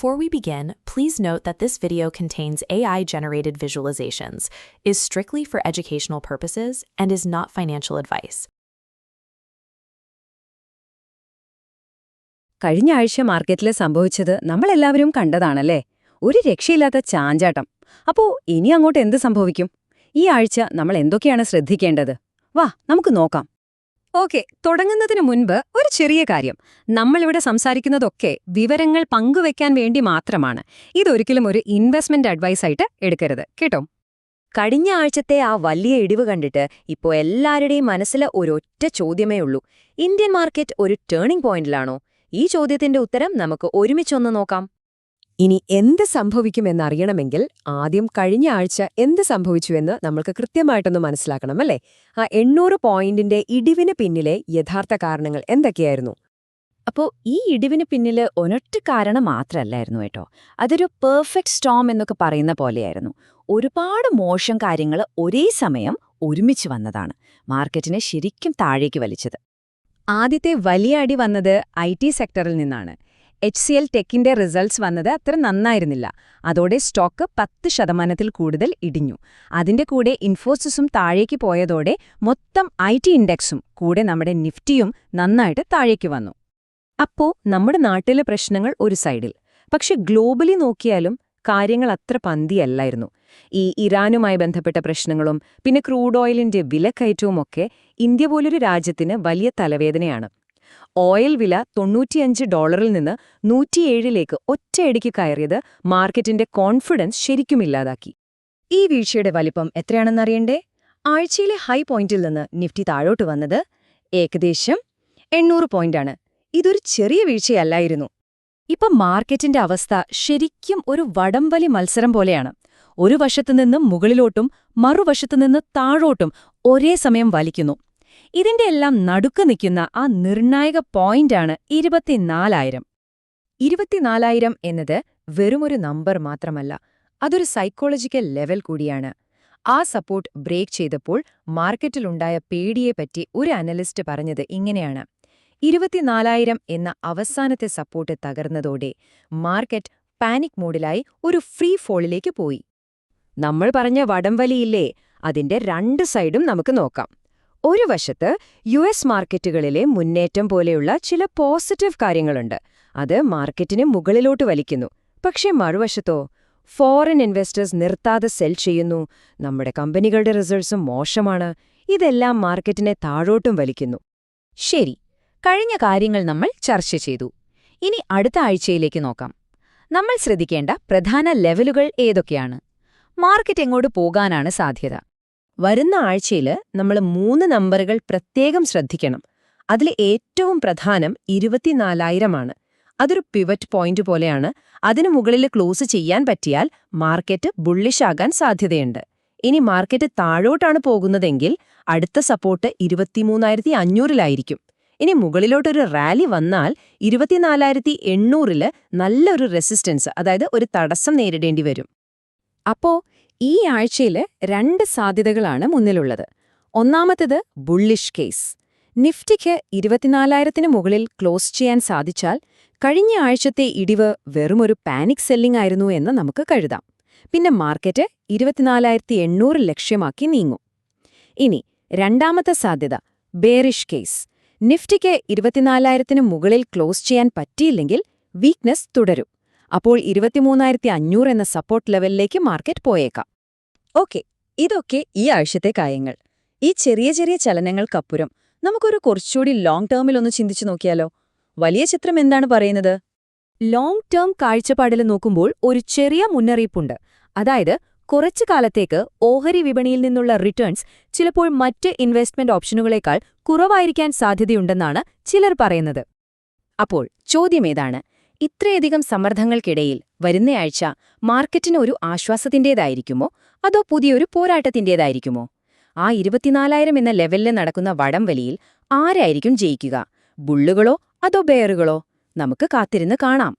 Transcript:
Before we begin, please note that this video contains AI-generated visualizations, is strictly for educational purposes, and is not financial advice. കഴിഞ്ഞ ആഴ്ച മാർക്കറ്റിൽ സംഭവിച്ചത് നമ്മളെല്ലാവരും കണ്ടതാണല്ലേ? ഒരു രക്ഷയില്ലാത്ത ചാഞ്ചാട്ടം. അപ്പോ ഇനി അങ്ങോട്ട് എന്ത് സംഭവിക്കും? ഈ ആഴ്ച നമ്മൾ എന്തൊക്കെയാണ് ശ്രദ്ധിക്കേണ്ടത്? വാ, നമുക്ക് നോക്കാം. ഓക്കെ, തുടങ്ങുന്നതിന് മുൻപ് ഒരു ചെറിയ കാര്യം. നമ്മളിവിടെ സംസാരിക്കുന്നതൊക്കെ വിവരങ്ങൾ പങ്കുവെക്കാൻ വേണ്ടി മാത്രമാണ്. ഇതൊരിക്കലും ഒരു ഇൻവെസ്റ്റ്മെന്റ് അഡ്വൈസായിട്ട് എടുക്കരുത്, കേട്ടോ? കഴിഞ്ഞ ആഴ്ചത്തെ ആ വലിയ ഇടിവ് കണ്ടിട്ട് ഇപ്പോൾ എല്ലാവരുടെയും മനസ്സിൽ ഒരൊറ്റ ചോദ്യമേ ഉള്ളൂ. ഇന്ത്യൻ മാർക്കറ്റ് ഒരു ടേണിംഗ് പോയിന്റിലാണോ? ഈ ചോദ്യത്തിന്റെ ഉത്തരം നമുക്ക് ഒരുമിച്ചൊന്ന് നോക്കാം. ഇനി എന്ത് സംഭവിക്കുമെന്നറിയണമെങ്കിൽ ആദ്യം കഴിഞ്ഞ ആഴ്ച എന്ത് സംഭവിച്ചുവെന്ന് നമ്മൾക്ക് കൃത്യമായിട്ടൊന്ന് മനസ്സിലാക്കണം, അല്ലേ? ആ 800 പോയിന്റിന്റെ ഇടിവിന് പിന്നിലെ യഥാർത്ഥ കാരണങ്ങൾ എന്തൊക്കെയായിരുന്നു? അപ്പോൾ ഈ ഇടിവിന് പിന്നിൽ ഒരൊറ്റ കാരണം മാത്രമല്ലായിരുന്നു കേട്ടോ. അതൊരു പെർഫെക്റ്റ് സ്റ്റോം എന്നൊക്കെ പറയുന്ന പോലെയായിരുന്നു. ഒരുപാട് മോശം കാര്യങ്ങൾ ഒരേ സമയം ഒരുമിച്ച് വന്നതാണ് മാർക്കറ്റിനെ ശരിക്കും താഴേക്ക് വലിച്ചത്. ആദ്യത്തെ വലിയ അടി വന്നത് IT സെക്ടറിൽ നിന്നാണ്. HCL ടെക്കിന്റെ റിസൾട്ട്സ് വന്നത് അത്ര നന്നായിരുന്നില്ല. അതോടെ സ്റ്റോക്ക് 10% കൂടുതൽ ഇടിഞ്ഞു. അതിന്റെ കൂടെ ഇൻഫോസിസും താഴേക്ക് പോയതോടെ മൊത്തം IT ഇൻഡെക്സും കൂടെ നമ്മുടെ നിഫ്റ്റിയും നന്നായിട്ട് താഴേക്ക് വന്നു. അപ്പോ നമ്മുടെ നാട്ടിലെ പ്രശ്നങ്ങൾ ഒരു സൈഡിൽ, പക്ഷെ ഗ്ലോബലി നോക്കിയാലും കാര്യങ്ങൾ അത്ര പന്തിയല്ലായിരുന്നു. ഈ ഇറാനുമായി ബന്ധപ്പെട്ട പ്രശ്നങ്ങളും പിന്നെ ക്രൂഡ് ഓയിലിന്റെ വിലക്കയറ്റവുമൊക്കെ ഇന്ത്യ പോലൊരു രാജ്യത്തിന് വലിയ തലവേദനയാണ്. ഓയിൽ വില $95 നിന്ന് 107 ഒറ്റയടിക്ക് കയറിയത് മാർക്കറ്റിന്റെ കോൺഫിഡൻസ് ശരിക്കും ഇല്ലാതാക്കി. ഈ വീഴ്ചയുടെ വലിപ്പം എത്രയാണെന്നറിയണ്ടേ? ആഴ്ചയിലെ ഹൈ പോയിന്റിൽ നിന്ന് നിഫ്റ്റി താഴോട്ട് വന്നത് ഏകദേശം 800 പോയിന്റാണ്. ഇതൊരു ചെറിയ വീഴ്ചയല്ലായിരുന്നു. ഇപ്പം മാർക്കറ്റിന്റെ അവസ്ഥ ശരിക്കും ഒരു വടംവലി മത്സരം പോലെയാണ്. ഒരു വശത്തുനിന്ന് മുകളിലോട്ടും മറുവശത്തുനിന്ന് താഴോട്ടും ഒരേ സമയം വലിക്കുന്നു. ഇതിന്റെ എല്ലാം നടുക്ക് നിൽക്കുന്ന ആ നിർണായക പോയിന്റാണ് 24,000. 24,000 എന്നത് വെറുമൊരു നമ്പർ മാത്രമല്ല, അതൊരു സൈക്കോളജിക്കൽ ലെവൽ കൂടിയാണ്. ആ സപ്പോർട്ട് ബ്രേക്ക് ചെയ്തപ്പോൾ മാർക്കറ്റിലുണ്ടായ പേടിയെപ്പറ്റി ഒരു അനലിസ്റ്റ് പറഞ്ഞത് ഇങ്ങനെയാണ്: 24,000 എന്ന അവസാനത്തെ സപ്പോർട്ട് തകർന്നതോടെ മാർക്കറ്റ് പാനിക് മോഡിലായി ഒരു ഫ്രീ ഫോളിലേക്ക് പോയി. നമ്മൾ പറഞ്ഞ വടംവലിയില്ലേ, അതിന്റെ രണ്ട് സൈഡും നമുക്ക് നോക്കാം. ഒരു വശത്ത് US മാർക്കറ്റുകളിലെ മുന്നേറ്റം പോലെയുള്ള ചില പോസിറ്റീവ് കാര്യങ്ങളുണ്ട്. അത് മാർക്കറ്റിനെ മുകളിലോട്ട് വലിക്കുന്നു. പക്ഷേ മറുവശത്തോ, ഫോറിൻ ഇൻവെസ്റ്റേഴ്സ് നിർത്താതെ സെൽ ചെയ്യുന്നു, നമ്മുടെ കമ്പനികളുടെ റിസൾട്ട്സും മോശമാണ്. ഇതെല്ലാം മാർക്കറ്റിനെ താഴോട്ടും വലിക്കുന്നു. ശരി, കഴിഞ്ഞ കാര്യങ്ങൾ നമ്മൾ ചർച്ച ചെയ്തു. ഇനി അടുത്ത ആഴ്ചയിലേക്ക് നോക്കാം. നമ്മൾ ശ്രദ്ധിക്കേണ്ട പ്രധാന ലെവലുകൾ ഏതൊക്കെയാണ്? മാർക്കറ്റ് എങ്ങോട്ട് പോകാനാണ് സാധ്യത? വരുന്ന ആഴ്ചയിൽ നമ്മൾ 3 നമ്പറുകൾ പ്രത്യേകം ശ്രദ്ധിക്കണം. അതിൽ ഏറ്റവും പ്രധാനം 24,000 അതൊരു പിവറ്റ് പോയിന്റ് പോലെയാണ്. അതിനു മുകളിൽ ക്ലോസ് ചെയ്യാൻ പറ്റിയാൽ മാർക്കറ്റ് ബുള്ളിഷ് ആകാൻ സാധ്യതയുണ്ട്. ഇനി മാർക്കറ്റ് താഴോട്ടാണ് പോകുന്നതെങ്കിൽ അടുത്ത സപ്പോർട്ട് 23,500 ഇനി മുകളിലോട്ടൊരു റാലി വന്നാൽ 24,800 നല്ലൊരു റെസിസ്റ്റൻസ്, അതായത് ഒരു തടസ്സം നേരിടേണ്ടി വരും. അപ്പോ ഈ ആഴ്ചയിൽ 2 സാധ്യതകളാണ് മുന്നിലുള്ളത്. ഒന്നാമത്തേത് ബുള്ളിഷ് കേസ്. നിഫ്റ്റിക്ക് 24,000 മുകളിൽ ക്ലോസ് ചെയ്യാൻ സാധിച്ചാൽ കഴിഞ്ഞ ആഴ്ചത്തെ ഇടിവ് വെറുമൊരു പാനിക് സെല്ലിംഗ് ആയിരുന്നു എന്ന് നമുക്ക് കരുതാം. പിന്നെ മാർക്കറ്റ് 24,800 ലക്ഷ്യമാക്കി നീങ്ങും. ഇനി രണ്ടാമത്തെ സാധ്യത ബേറിഷ് കേസ്. നിഫ്റ്റിക്ക് 24,000 മുകളിൽ ക്ലോസ് ചെയ്യാൻ പറ്റിയില്ലെങ്കിൽ വീക്ക്നെസ് തുടരും. അപ്പോൾ 23,500 എന്ന സപ്പോർട്ട് ലെവലിലേക്ക് മാർക്കറ്റ് പോയേക്കാം. ഓക്കെ, ഇതൊക്കെ ഈ ആഴ്ചത്തെ കാര്യങ്ങൾ. ഈ ചെറിയ ചെറിയ ചലനങ്ങൾക്കപ്പുറം നമുക്കൊരു കുറച്ചുകൂടി ലോങ് ടേമിലൊന്ന് ചിന്തിച്ചു നോക്കിയാലോ? വലിയ ചിത്രം എന്താണ് പറയുന്നത്? ലോങ് ടേം കാഴ്ചപ്പാടിൽ നോക്കുമ്പോൾ ഒരു ചെറിയ മുന്നറിയിപ്പുണ്ട്. അതായത് കുറച്ചു കാലത്തേക്ക് ഓഹരി വിപണിയിൽ നിന്നുള്ള റിട്ടേൺസ് ചിലപ്പോൾ മറ്റ് ഇൻവെസ്റ്റ്മെന്റ് ഓപ്ഷനുകളേക്കാൾ കുറവായിരിക്കാൻ സാധ്യതയുണ്ടെന്നാണ് ചിലർ പറയുന്നത്. അപ്പോൾ ചോദ്യമേതാണ്? ഇത്രയധികം സമ്മർദ്ദങ്ങൾക്കിടയിൽ വരുന്നയാഴ്ച മാർക്കറ്റിന് ഒരു ആശ്വാസത്തിന്റേതായിരിക്കുമോ അതോ പുതിയൊരു പോരാട്ടത്തിന്റേതായിരിക്കുമോ? ആ 24,000 എന്ന ലെവലിൽ നടക്കുന്ന വടംവലിയിൽ ആരായിരിക്കും ജയിക്കുക? ബുള്ളുകളോ അതോ ബെയറുകളോ? നമുക്ക് കാത്തിരുന്ന് കാണാം.